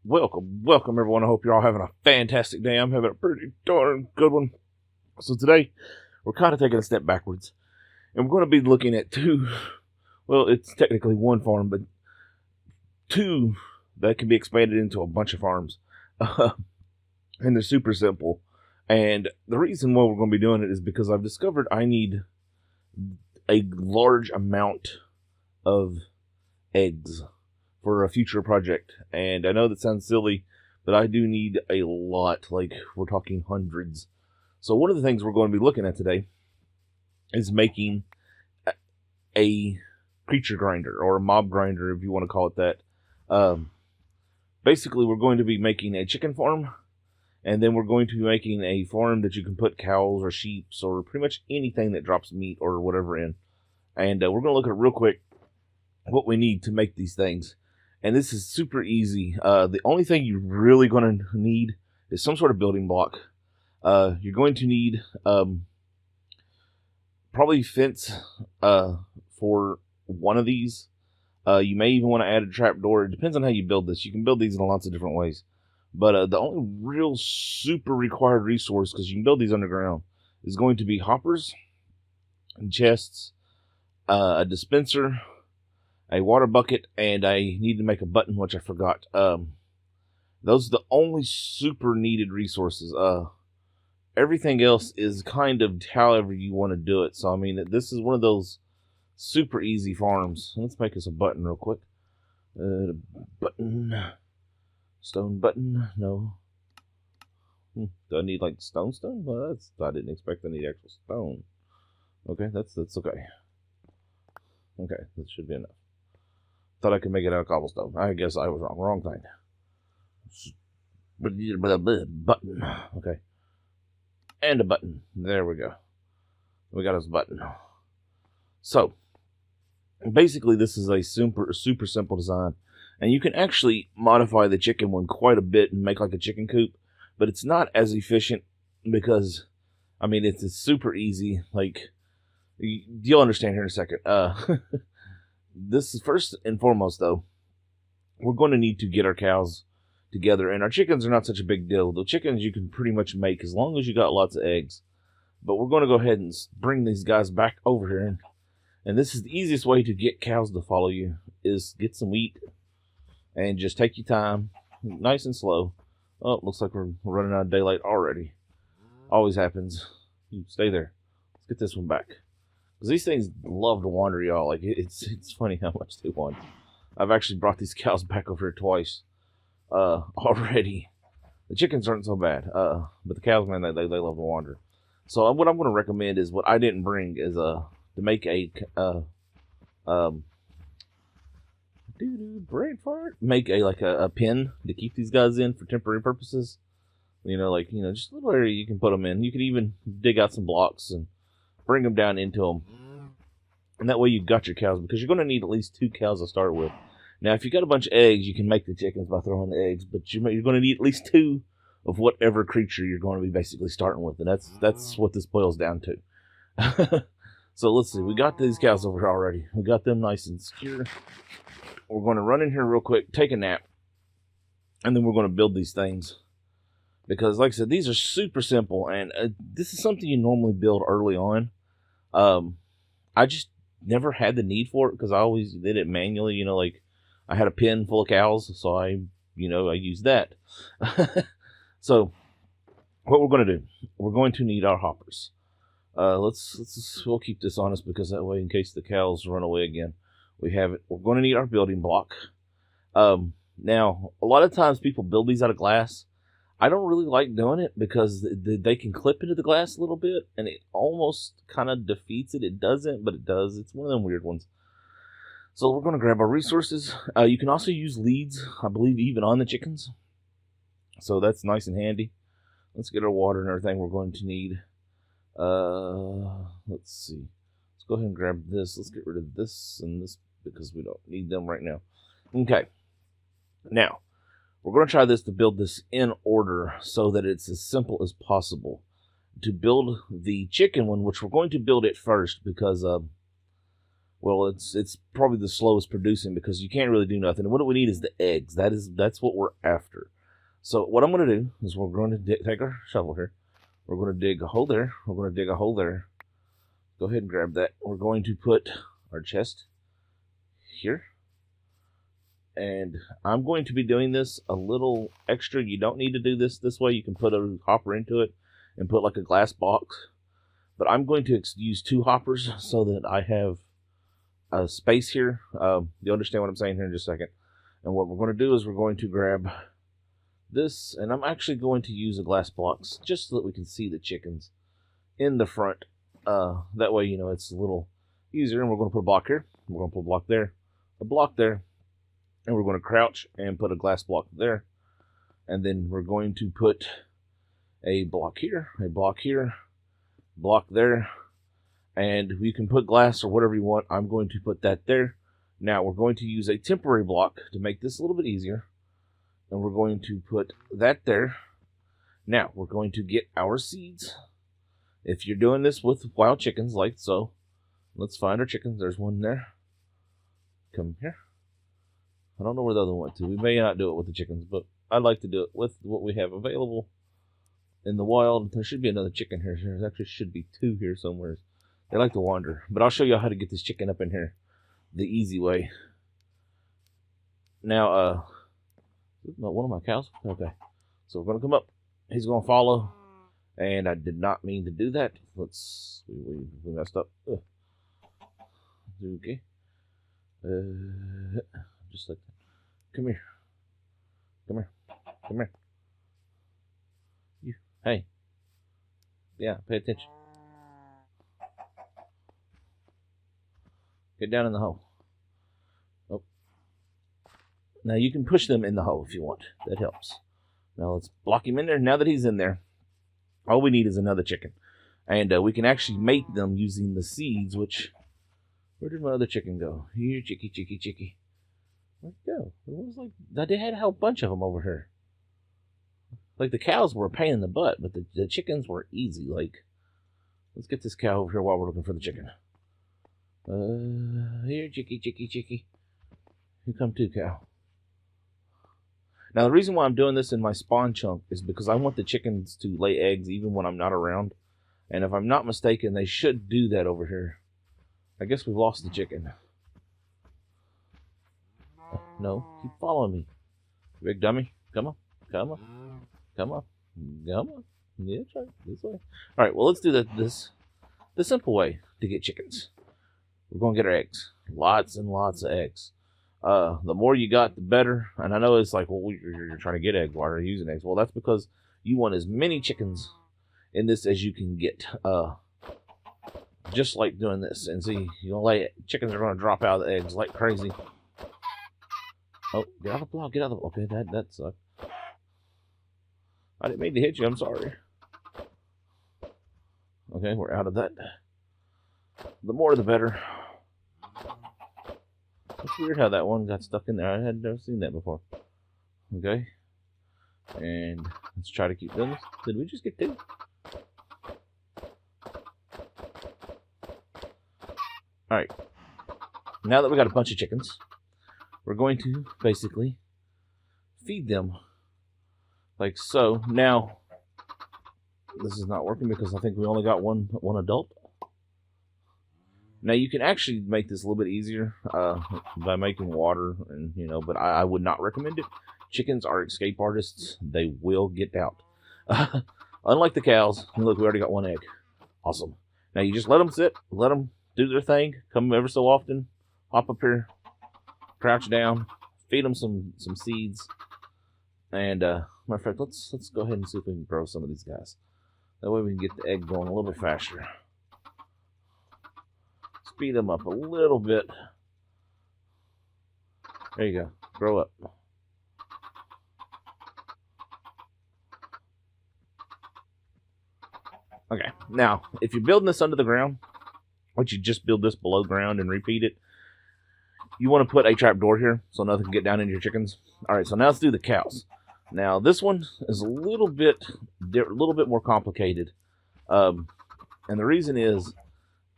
Welcome everyone. I hope you're all having a fantastic day. I'm having a pretty darn good one. So today, we're kind of taking a step backwards, and we're going to be looking at it's technically one farm, but two that can be expanded into a bunch of farms. And they're super simple. And the reason why we're going to be doing it is because I've discovered I need a large amount of eggs for a future project. And I know that sounds silly, but I do need a lot. Like, we're talking hundreds. So one of the things we're going to be looking at today is making a creature grinder, or a mob grinder, if you want to call it that. Basically, we're going to be making a chicken farm, and then we're going to be making a farm that you can put cows or sheep or pretty much anything that drops meat or whatever in. And we're going to look at real quick what we need to make these things. And this is super easy. The only thing you're really going to need is some sort of building block. You're going to need probably fence for one of these. You may even want to add a trapdoor. It depends on how you build this. You can build these in lots of different ways. But the only real super required resource, because you can build these underground, is going to be hoppers and chests, a dispenser, a water bucket, and I need to make a button, which I forgot. Those are the only super needed resources. Everything else is kind of however you want to do it. So, I mean, this is one of those super easy farms. Let's make us a button real quick. Button. Stone button. No. Do I need, like, stone? Well, I didn't expect I need actual stone. Okay, that's okay. Okay, that should be enough. Thought I could make it out of cobblestone. I guess I was wrong. Wrong thing. Button. Okay. And a button. There we go. We got us a button. So, basically this is a super simple design. And you can actually modify the chicken one quite a bit and make like a chicken coop. But it's not as efficient because, I mean, it's super easy. Like, you'll understand here in a second. This is first and foremost, though, we're going to need to get our cows together. And our chickens are not such a big deal. The chickens you can pretty much make as long as you got lots of eggs. But we're going to go ahead and bring these guys back over here. And this is the easiest way to get cows to follow you, is get some wheat and just take your time, nice and slow. Oh, looks like we're running out of daylight already. Always happens. You stay there. Let's get this one back. Because these things love to wander, y'all. Like, it's funny how much they wander. I've actually brought these cows back over here twice already. The chickens aren't so bad. But the cows, man, they love to wander. So what I'm going to recommend is, what I didn't bring is to make a make a pen to keep these guys in for temporary purposes. Just a little area you can put them in. You can even dig out some blocks and bring them down into them. And that way you've got your cows, because you're going to need at least 2 cows to start with. Now, if you got a bunch of eggs, you can make the chickens by throwing the eggs, but you're going to need at least 2 of whatever creature you're going to be basically starting with. And that's what this boils down to. So let's see. We got these cows over here already. We got them nice and secure. We're going to run in here real quick, take a nap, and then we're going to build these things. Because, like I said, these are super simple, and this is something you normally build early on. I just never had the need for it, because I always did it manually. Like, I had a pen full of cows, so I used that. So, what we're going to do, we're going to need our hoppers. We'll keep this on us, because that way, in case the cows run away again, we have it. We're going to need our building block. Now, a lot of times people build these out of glass. I don't really like doing it, because they can clip into the glass a little bit, and it almost kind of defeats it. It doesn't, but it does. It's one of them weird ones. So we're going to grab our resources. You can also use leads, I believe, even on the chickens. So that's nice and handy. Let's get our water and everything we're going to need. Let's see. Let's go ahead and grab this. Let's get rid of this and this, because we don't need them right now. Okay. Now, we're going to try to build this in order so that it's as simple as possible. To build the chicken one, which we're going to build it first, because Well, it's probably the slowest producing because you can't really do nothing. And what we need is the eggs. That's what we're after. So what I'm going to do is we're going to take our shovel here. We're going to dig a hole there. We're going to dig a hole there. Go ahead and grab that. We're going to put our chest here. And I'm going to be doing this a little extra. You don't need to do this way. You can put a hopper into it and put like a glass box. But I'm going to use 2 hoppers so that I have a space here. You understand what I'm saying here in just a second. And what we're going to do is we're going to grab this, and I'm actually going to use a glass box just so that we can see the chickens in the front. That way, you know, it's a little easier. And we're going to put a block here. We're going to put a block there, a block there, and we're going to crouch and put a glass block there. And then we're going to put a block here, a block here, block there, and you can put glass or whatever you want. I'm going to put that there. Now we're going to use a temporary block to make this a little bit easier. And we're going to put that there. Now, we're going to get our seeds. If you're doing this with wild chickens, like so, let's find our chickens. There's one there. Come here. I don't know where the other one went to. We may not do it with the chickens, but I'd like to do it with what we have available in the wild. There should be another chicken here. There actually should be 2 here somewhere. They like to wander. But I'll show you how to get this chicken up in here the easy way. Now, not one of my cows? Okay. So we're going to come up. He's going to follow. And I did not mean to do that. We messed up. Ugh. Okay. Just like that. Come here. Come here. Come here. You. Hey. Yeah, pay attention. Get down in the hole. Oh. Now you can push them in the hole if you want. That helps. Now let's block him in there. Now that he's in there, all we need is another chicken. And we can actually mate them using the seeds, which... Where did my other chicken go? Here, chicky, chicky, chicky. Where'd it go? It was like... They had a whole bunch of them over here. Like, the cows were a pain in the butt, but the chickens were easy. Like, let's get this cow over here while we're looking for the chicken. Here, chicky, chicky, chicky. Here come 2 cow. Now, the reason why I'm doing this in my spawn chunk is because I want the chickens to lay eggs even when I'm not around. And if I'm not mistaken, they should do that over here. I guess we've lost the chicken. No, keep following me. Big dummy. Come on. Come on. Come on. Come on. Yeah, try this way. Alright, well, let's do the simple way to get chickens. We're going to get our eggs. Lots and lots of eggs. The more you got, the better. And I know it's like, well, you're trying to get eggs. Why are you using eggs? Well, that's because you want as many chickens in this as you can get. Just like doing this. And see, chickens are going to drop out of the eggs like crazy. Oh, get out of the block. Get out of the block. Okay, that sucked. I didn't mean to hit you. I'm sorry. Okay, we're out of that. The more, the better. It's weird how that one got stuck in there. I had never seen that before. Okay. And let's try to keep doing this. Did we just get 2? Alright. Now that we got a bunch of chickens, we're going to basically feed them like so. Now, this is not working because I think we only got one adult. Now, you can actually make this a little bit easier by making water, and but I would not recommend it. Chickens are escape artists. They will get out. Unlike the cows. Look, we already got 1 egg. Awesome. Now, you just let them sit. Let them do their thing. Come every so often. Hop up here. Crouch down. Feed them some seeds. And, matter of fact, let's go ahead and see if we can grow some of these guys. That way we can get the egg going a little bit faster. Speed them up a little bit. There you go. Grow up. Okay. Now, if you're building this under the ground, or you just build this below ground and repeat it, you want to put a trap door here so nothing can get down into your chickens. All right. So now let's do the cows. Now this one is a little bit more complicated, and the reason is,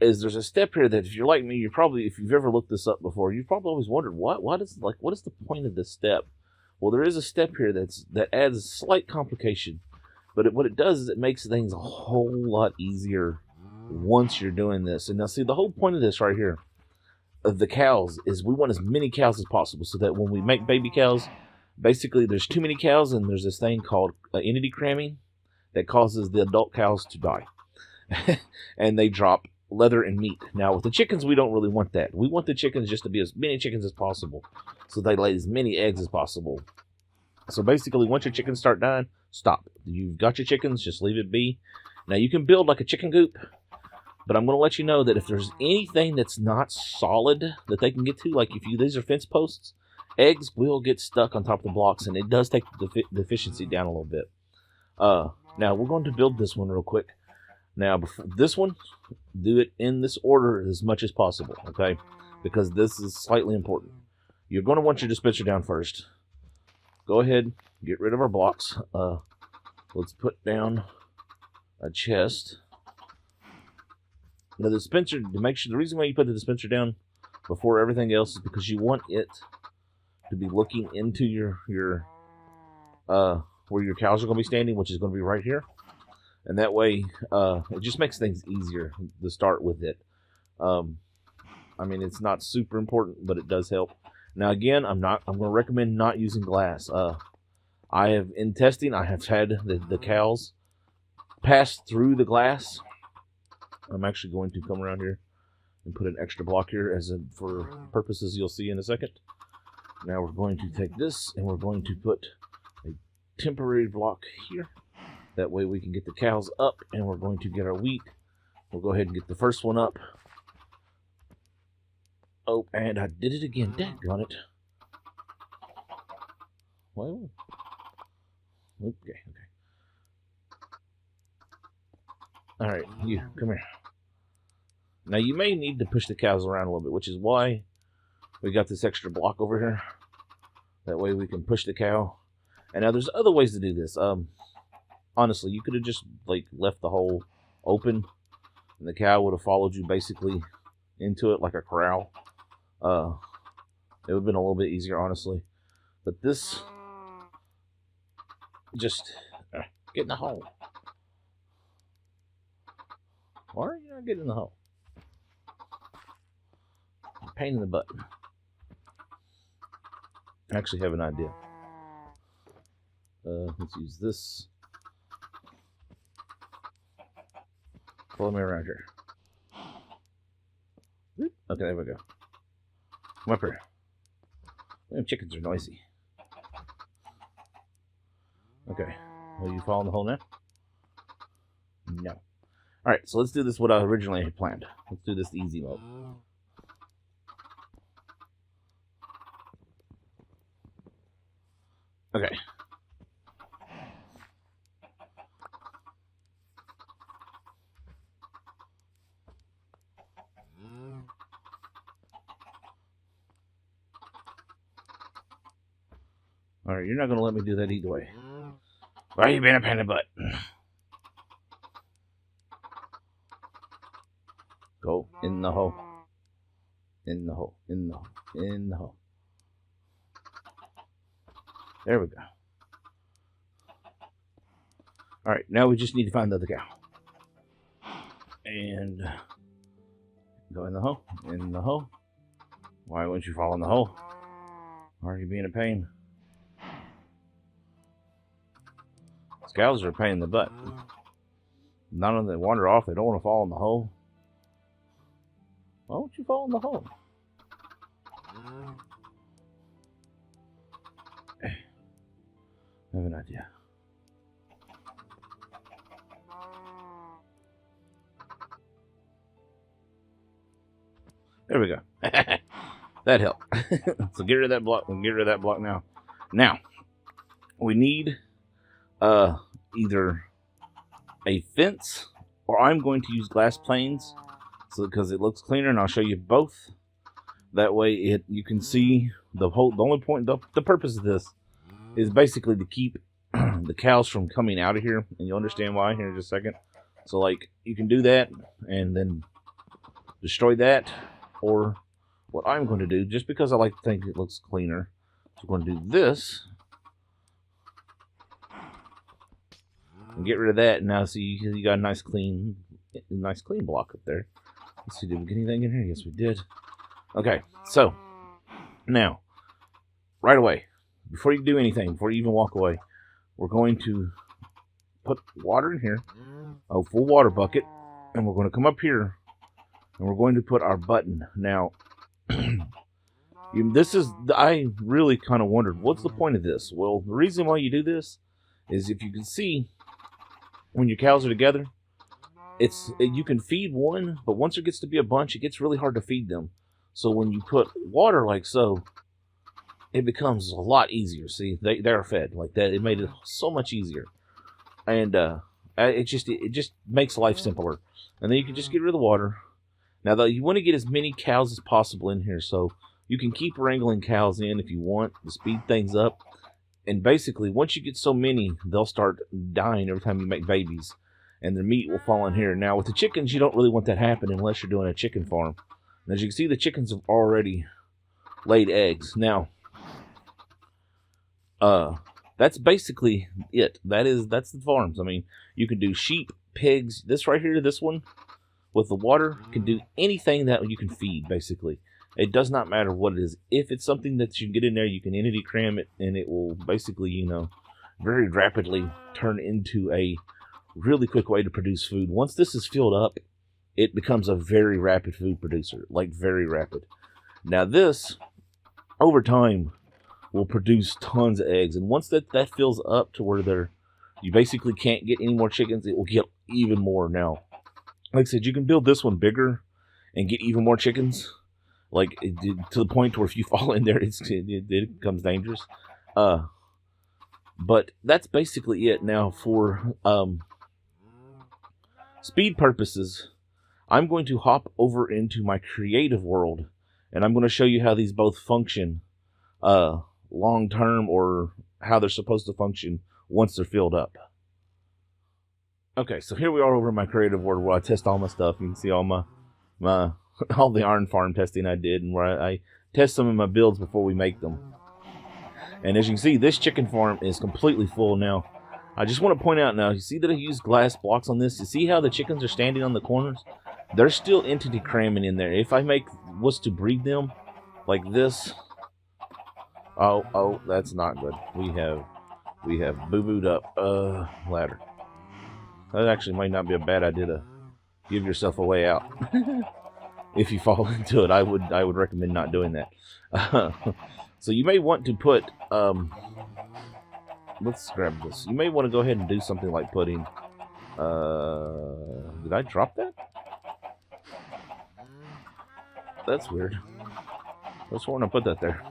is there's a step here that if you're like me, you're probably, if you've ever looked this up before, you've probably always wondered what is the point of this step? Well, there is a step here that adds a slight complication, but what it does is it makes things a whole lot easier once you're doing this. And now see, the whole point of this right here, of the cows, is we want as many cows as possible, so that when we make baby cows, basically there's too many cows and there's this thing called entity cramming that causes the adult cows to die. And they drop leather and meat. Now with the chickens, we don't really want that. We want the chickens just to be as many chickens as possible, so they lay as many eggs as possible. So basically, once your chickens start dying, stop. You've got your chickens, just leave it be. Now you can build like a chicken coop, but I'm going to let you know that if there's anything that's not solid that they can get to, like these are fence posts, eggs will get stuck on top of the blocks, and it does take the efficiency down a little bit. Now we're going to build this one real quick. Now, before this one, do it in this order as much as possible, okay? Because this is slightly important. You're going to want your dispenser down first. Go ahead, get rid of our blocks. Let's put down a chest. Now, the dispenser, to make sure, the reason why you put the dispenser down before everything else is because you want it to be looking into your where your cows are going to be standing, which is going to be right here. And that way, it just makes things easier to start with it. I mean, it's not super important, but it does help. Now, again, I'm going to recommend not using glass. In testing, I have had the cows pass through the glass. I'm actually going to come around here and put an extra block here for purposes you'll see in a second. Now we're going to take this and we're going to put a temporary block here. That way we can get the cows up, and we're going to get our wheat. We'll go ahead and get the first one up. Oh, and I did it again. Daggone it. Well, okay. All right, you, come here. Now, you may need to push the cows around a little bit, which is why we got this extra block over here. That way we can push the cow. And now there's other ways to do this. Honestly, you could have just left the hole open, and the cow would have followed you basically into it like a corral. It would have been a little bit easier, honestly. But this, just get in the hole. Why are you not getting in the hole? Pain in the butt. I actually have an idea. Let's use this. Follow me around here. Okay, there we go. Come up here. Them chickens are noisy. Okay. Will you fall in the hole now? No. Alright, so let's do this what I originally had planned. Let's do this the easy mode. Okay. Alright, you're not going to let me do that either way. Why are you being a pain in the butt? Go in the hole. In the hole. In the hole. In the hole. There we go. Alright, now we just need to find the other cow. And go in the hole. In the hole. Why wouldn't you fall in the hole? Why are you being a pain? Cows are a pain in the butt. None of them wander off. They don't want to fall in the hole. Why won't you fall in the hole? I have an idea. There we go. That helped. So get rid of that block. We'll get rid of that block now. Now, we need either a fence, or I'm going to use glass planes, so because it looks cleaner, and I'll show you both. That way, you can see the only point, the purpose of this is basically to keep the cows from coming out of here, and you'll understand why here in just a second. So, you can do that, and then destroy that, or what I'm going to do, just because I like to think it looks cleaner, so we're going to do this and get rid of that. Now, see, you got a nice clean block up there. Let's see, did we get anything in here? Yes, we did. Okay, so now, right away, before you do anything, before you even walk away, we're going to put water in here, a full water bucket, and we're going to come up here and we're going to put our button. Now, I really kind of wondered, what's the point of this? Well, the reason why you do this is, if you can see, when your cows are together, you can feed one, but once there gets to be a bunch, it gets really hard to feed them. So when you put water like so, it becomes a lot easier. See, they're fed like that. It made it so much easier, and it just makes life simpler. And then you can just get rid of the water. Now, though, you want to get as many cows as possible in here, so you can keep wrangling cows in if you want to speed things up. And basically, once you get so many, they'll start dying every time you make babies, and their meat will fall in here. Now, with the chickens, you don't really want that happening unless you're doing a chicken farm. And as you can see, the chickens have already laid eggs. Now, that's basically it. That's the farms. I mean, you can do sheep, pigs. This right here, this one, with the water, can do anything that you can feed, basically. It does not matter what it is. If it's something that you can get in there, you can entity cram it, and it will basically, very rapidly turn into a really quick way to produce food. Once this is filled up, it becomes a very rapid food producer, like very rapid. Now this, over time, will produce tons of eggs, and once that fills up to where you basically can't get any more chickens, it will get even more. Now, like I said, you can build this one bigger and get even more chickens, like to the point where if you fall in there, it becomes dangerous. But that's basically it. Now, for speed purposes, I'm going to hop over into my creative world, and I'm going to show you how these both function long term, or how they're supposed to function once they're filled up. Okay, so here we are over in my creative world where I test all my stuff. You can see all my all the iron farm testing I did, and where I test some of my builds before we make them. And as you can see, this chicken farm is completely full now. I just want to point out now, you see that I used glass blocks on this? You see how the chickens are standing on the corners? They're still entity cramming in there. If I was to breed them like this, oh, that's not good. We have boo-booed up ladder. That actually might not be a bad idea to give yourself a way out. If you fall into it, I would recommend not doing that. So you may want to put let's grab this. You may want to go ahead and do something like putting did I drop that? That's weird. I was sworn I put that there.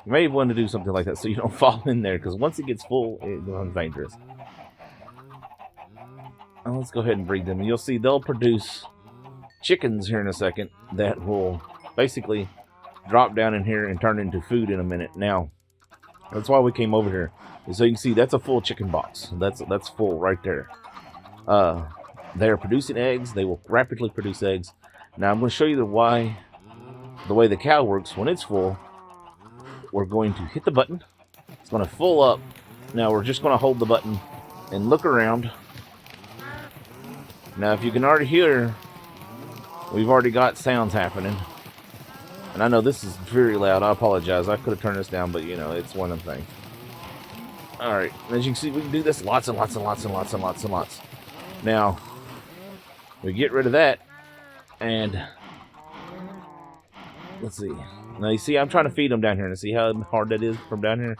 You may want to do something like that so you don't fall in there, because once it gets full, it becomes dangerous. Now let's go ahead and breed them, and you'll see they'll produce chickens here in a second that will basically drop down in here and turn into food in a minute. Now, that's why we came over here. So you can see that's a full chicken box. That's full right there. They're producing eggs. They will rapidly produce eggs. Now I'm going to show you the way the cow works when it's full. We're going to hit the button. It's going to full up. Now we're just going to hold the button and look around. Now, if you can already hear, we've already got sounds happening. And I know this is very loud. I apologize. I could have turned this down, but it's one of them things. Alright, as you can see, we can do this lots and lots and lots and lots and lots and lots. Now, we get rid of that, and let's see. Now, you see, I'm trying to feed them down here, and see how hard that is from down here?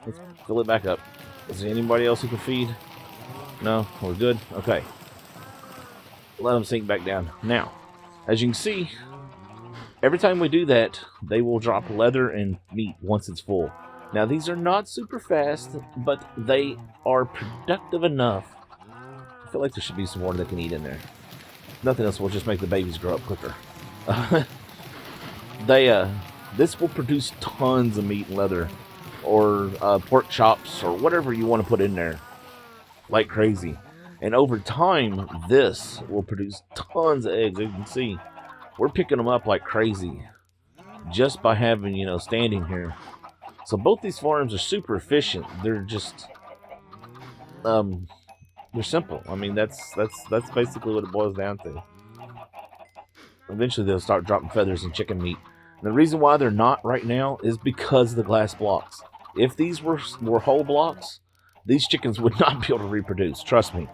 Let's fill it back up. Is there anybody else who can feed? No? We're good? Okay. Let them sink back down. Now, as you can see, every time we do that, they will drop leather and meat once it's full. Now, these are not super fast, but they are productive enough. I feel like there should be some more that can eat in there. Nothing else will just make the babies grow up quicker. This will produce tons of meat and leather, or pork chops, or whatever you want to put in there, like crazy. And over time, this will produce tons of eggs. As you can see, we're picking them up like crazy just by having, you know, standing here. So both these farms are super efficient. They're just, they're simple. I mean, that's basically what it boils down to. Eventually, they'll start dropping feathers and chicken meat. And the reason why they're not right now is because of the glass blocks. If these were whole blocks, these chickens would not be able to reproduce. Trust me.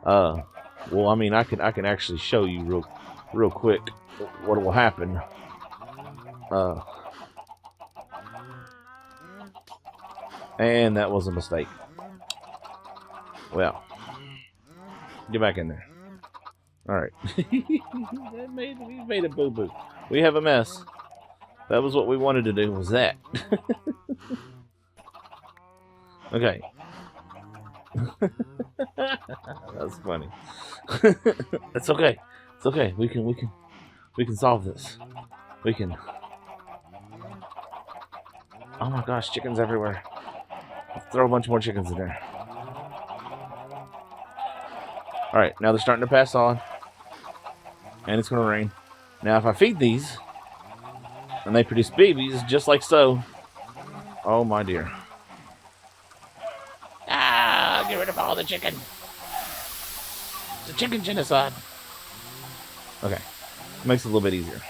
Well, I mean, I can actually show you real quick what will happen. And that was a mistake. Well, get back in there. All right. We made a boo-boo. We have a mess. That was what we wanted to do, was that. Okay. That's funny. It's okay. It's okay. We can solve this. We can. Oh my gosh, chickens everywhere. Let's throw a bunch more chickens in there. Alright, now they're starting to pass on. And it's going to rain. Now if I feed these, and they produce babies just like so. Oh my dear. Ah, get rid of all the chicken. It's a chicken genocide. Okay, makes it a little bit easier.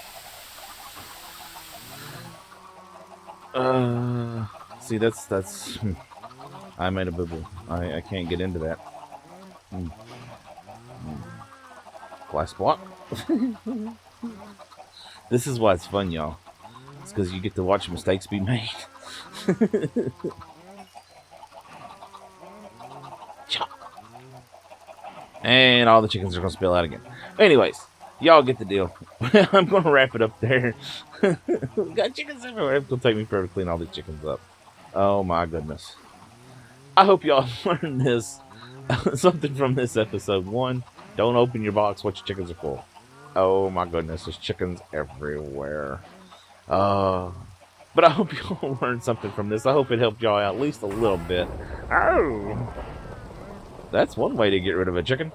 See, that's. I made a boo-boo. I can't get into that. Glass block. This is why it's fun, y'all. It's because you get to watch mistakes be made. And all the chickens are going to spill out again. Anyways, y'all get the deal. I'm going to wrap it up there. We got chickens everywhere. It's going to take me forever to clean all these chickens up. Oh my goodness. I hope y'all learned this. Something from this episode. 1, don't open your box what your chickens are full. Oh my goodness, there's chickens everywhere. But I hope y'all learned something from this. I hope it helped y'all out at least a little bit. Oh, that's one way to get rid of a chicken.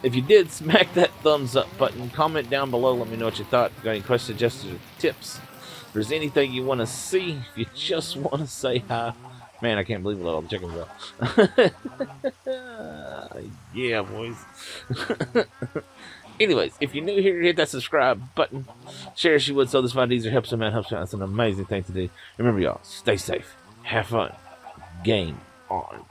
If you did, smack that thumbs up button. Comment down below. Let me know what you thought. Got any questions, suggestions, or tips? If there's anything you want to see, if you just want to say hi. Man, I can't believe we let all the chickens out. Yeah, boys. Anyways, if you're new here, hit that subscribe button. Share if you would so this find easier, helps them out, helps you out. It's an amazing thing to do. Remember, y'all, stay safe, have fun, game on.